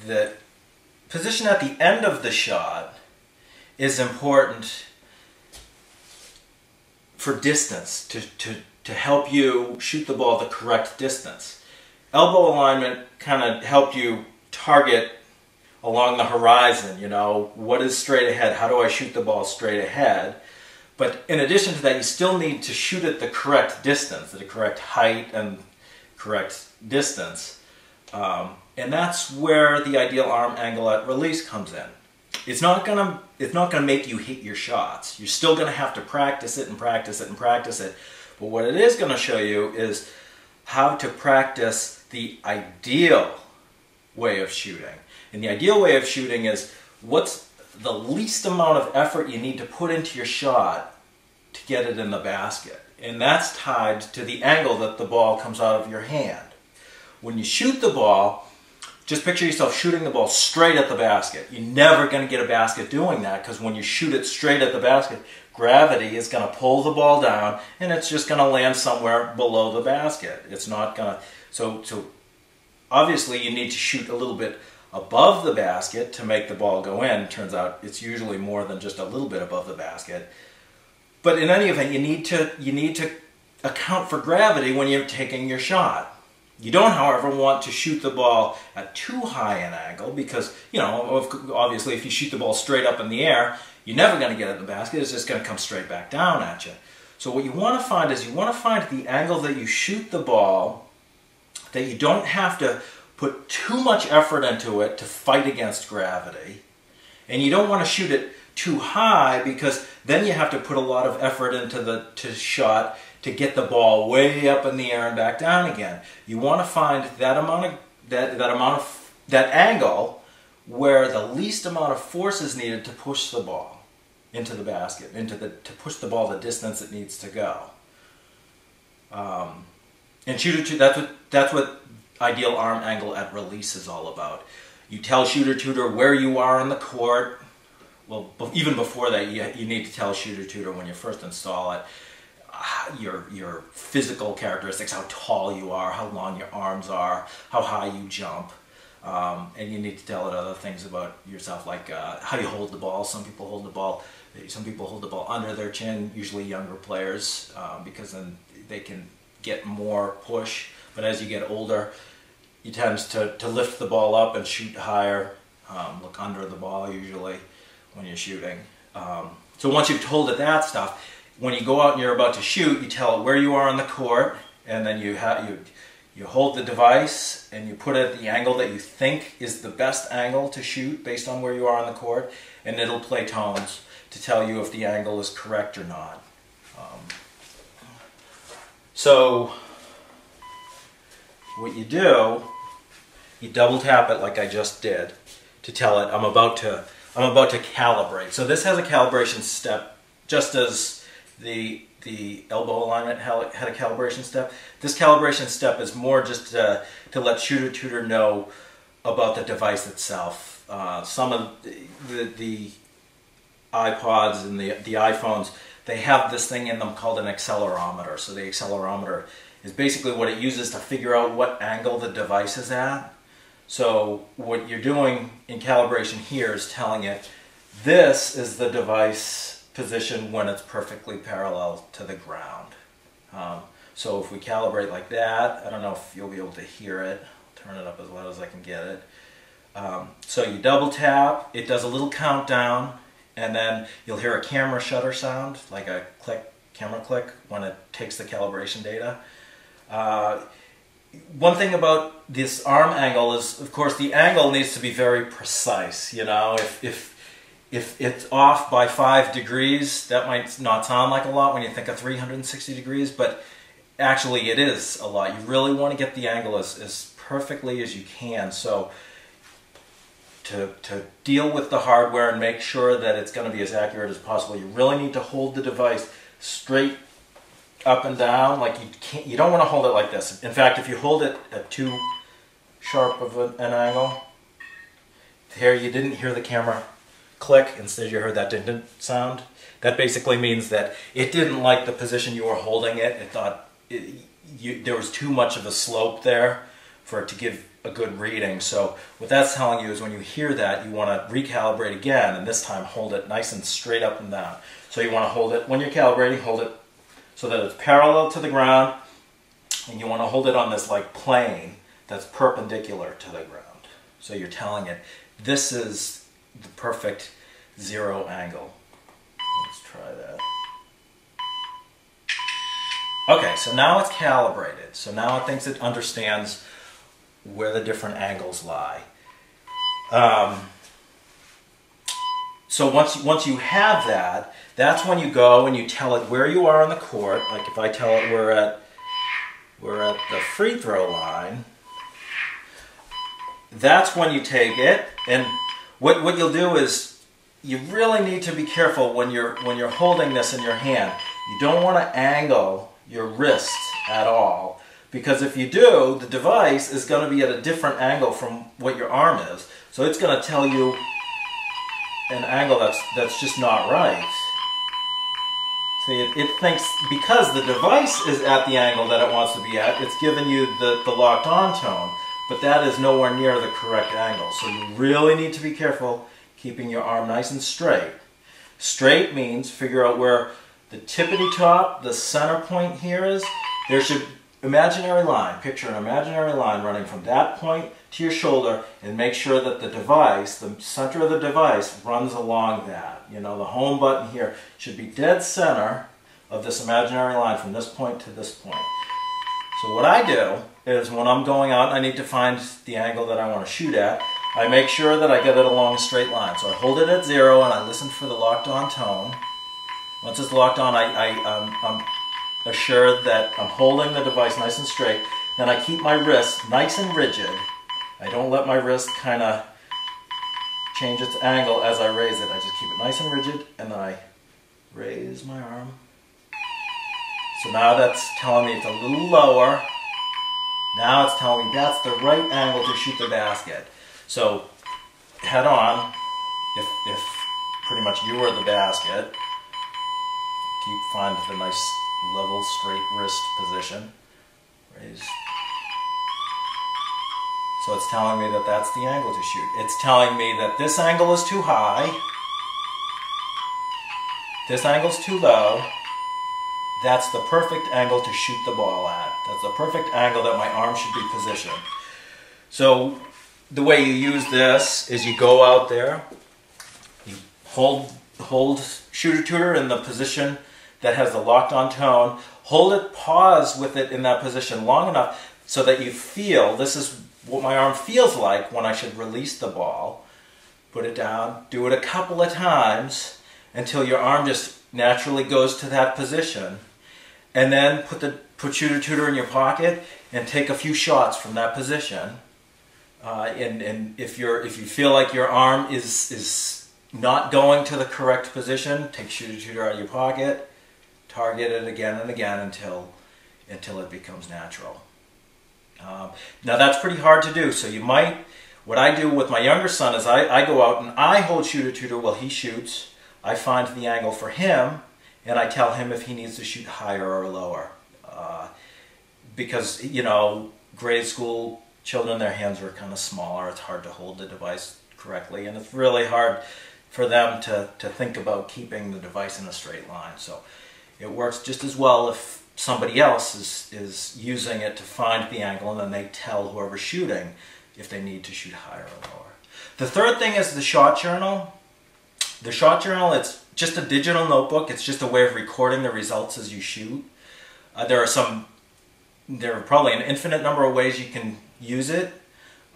the position at the end of the shot is important for distance, to help you shoot the ball the correct distance. Elbow alignment kind of help you target along the horizon, you know, what is straight ahead, how do I shoot the ball straight ahead? But in addition to that, you still need to shoot at the correct distance, the correct height and correct distance. And that's where the ideal arm angle at release comes in. It's not gonna make you hit your shots. You're still gonna have to practice it and practice it and practice it. But what it is gonna show you is how to practice the ideal way of shooting. And the ideal way of shooting is what's the least amount of effort you need to put into your shot to get it in the basket. And that's tied to the angle that the ball comes out of your hand. When you shoot the ball, just picture yourself shooting the ball straight at the basket. You're never going to get a basket doing that, because when you shoot it straight at the basket, gravity is going to pull the ball down and it's just going to land somewhere below the basket. It's not going to... So obviously you need to shoot a little bit above the basket to make the ball go in. Turns out it's usually more than just a little bit above the basket. But in any event, you need to account for gravity when you're taking your shot. You don't, however, want to shoot the ball at too high an angle because, you know, obviously if you shoot the ball straight up in the air, you're never going to get it in the basket. It's just going to come straight back down at you. So what you want to find is you want to find the angle that you shoot the ball, that you don't have to put too much effort into it to fight against gravity. And you don't want to shoot it too high because then you have to put a lot of effort into the shot to get the ball way up in the air and back down again. You want to find that angle where the least amount of force is needed to push the ball into the basket, to push the ball the distance it needs to go. And Shooter Tutor, that's what ideal arm angle at release is all about. You tell Shooter Tutor where you are on the court. Well, even before that, you need to tell Shooter Tutor when you first install it, your physical characteristics, how tall you are, how long your arms are, how high you jump. And you need to tell it other things about yourself, like how you hold the ball. Some people hold the ball under their chin, usually younger players, because then they can get more push. But as you get older, you tend to lift the ball up and shoot higher, look under the ball usually when you're shooting. So once you've told it that stuff, when you go out and you're about to shoot, you tell it where you are on the court, and then you hold the device and you put it at the angle that you think is the best angle to shoot based on where you are on the court, and it'll play tones to tell you if the angle is correct or not. So what you do, you double tap it like I just did to tell it I'm about to calibrate. So this has a calibration step, just as the elbow alignment had a calibration step. This calibration step is more just to let Shooter Tutor know about the device itself. Some of the iPods and the iPhones, they have this thing in them called an accelerometer. So the accelerometer is basically what it uses to figure out what angle the device is at. So what you're doing in calibration here is telling it this is the device position when it's perfectly parallel to the ground. So if we calibrate like that, I don't know if you'll be able to hear it. I'll turn it up as loud as I can get it. So you double tap, it does a little countdown, and then you'll hear a camera shutter sound, like a camera click when it takes the calibration data. One thing about this arm angle is, of course, the angle needs to be very precise. You know, if it's off by 5 degrees, that might not sound like a lot when you think of 360 degrees, but actually it is a lot. You really want to get the angle as perfectly as you can. So to deal with the hardware and make sure that it's going to be as accurate as possible, you really need to hold the device straight up and down. Like you don't want to hold it like this. In fact, if you hold it at too sharp of an angle, here you didn't hear the camera click, instead you heard that ding-ding sound. That basically means that it didn't like the position you were holding it. It thought there was too much of a slope there for it to give a good reading. So what that's telling you is when you hear that, you want to recalibrate again, and this time hold it nice and straight up and down. So you want to hold it, when you're calibrating, hold it so that it's parallel to the ground, and you want to hold it on this like plane that's perpendicular to the ground. So you're telling it, this is the perfect 0 angle. Let's try that. Okay, so now it's calibrated. So now it thinks it understands where the different angles lie. So once you have that, that's when you go and you tell it where you are on the court. Like if I tell it we're at the free throw line, that's when you take it. And what you'll do is you really need to be careful when you're holding this in your hand. You don't want to angle your wrist at all, because if you do, the device is going to be at a different angle from what your arm is. So it's going to tell you an angle that's just not right. See, it thinks because the device is at the angle that it wants to be at, it's giving you the locked on tone, but that is nowhere near the correct angle. So you really need to be careful keeping your arm nice and straight. Straight means figure out where the tippity top, the center point here is. There should imaginary line. Picture an imaginary line running from that point to your shoulder, and make sure that the device, the center of the device, runs along that. You know, the home button here should be dead center of this imaginary line from this point to this point. So what I do is when I'm going out and I need to find the angle that I want to shoot at, I make sure that I get it along a straight line. So I hold it at 0 and I listen for the locked on tone. Once it's locked on, I'm assured that I'm holding the device nice and straight. Then I keep my wrist nice and rigid. I don't let my wrist kind of change its angle as I raise it. I just keep it nice and rigid, and then I raise my arm. So now that's telling me it's a little lower. Now it's telling me that's the right angle to shoot the basket. So head on, if pretty much you were the basket, find the nice level straight wrist position. Raise. So it's telling me that that's the angle to shoot. It's telling me that this angle is too high, this angle's too low. That's the perfect angle to shoot the ball at. That's the perfect angle that my arm should be positioned. So the way you use this is you go out there, you hold Shooter Tutor in the position that has the locked on tone, hold it, pause with it in that position long enough so that you feel, this is what my arm feels like when I should release the ball. Put it down, do it a couple of times until your arm just naturally goes to that position. And then put Shooter Tutor in your pocket and take a few shots from that position. And if you feel like your arm is not going to the correct position, take Shooter Tutor out of your pocket, target it again and again until it becomes natural. Now that's pretty hard to do, so you might, what I do with my younger son is I go out and I hold Shooter Tutor while he shoots. I find the angle for him and I tell him if he needs to shoot higher or lower. Because, you know, grade school children, their hands are kind of smaller, it's hard to hold the device correctly, and it's really hard for them to think about keeping the device in a straight line. So it works just as well if somebody else is using it to find the angle, and then they tell whoever's shooting if they need to shoot higher or lower. The third thing is the shot journal. The shot journal, it's just a digital notebook. It's just a way of recording the results as you shoot. There are probably an infinite number of ways you can use it,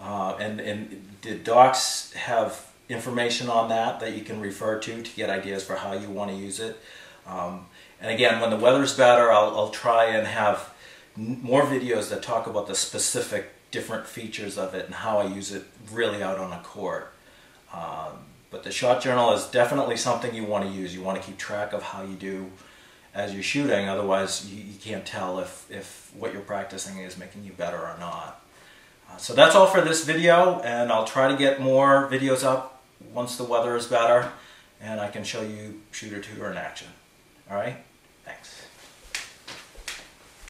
and the docs have information on that you can refer to get ideas for how you want to use it. And again, when the weather's better, I'll try and have more videos that talk about the specific different features of it and how I use it really out on a court. But the shot journal is definitely something you want to use. You want to keep track of how you do as you're shooting, otherwise you can't tell if what you're practicing is making you better or not. So that's all for this video, and I'll try to get more videos up once the weather is better and I can show you Shooter Tutor in action. Alright? Thanks.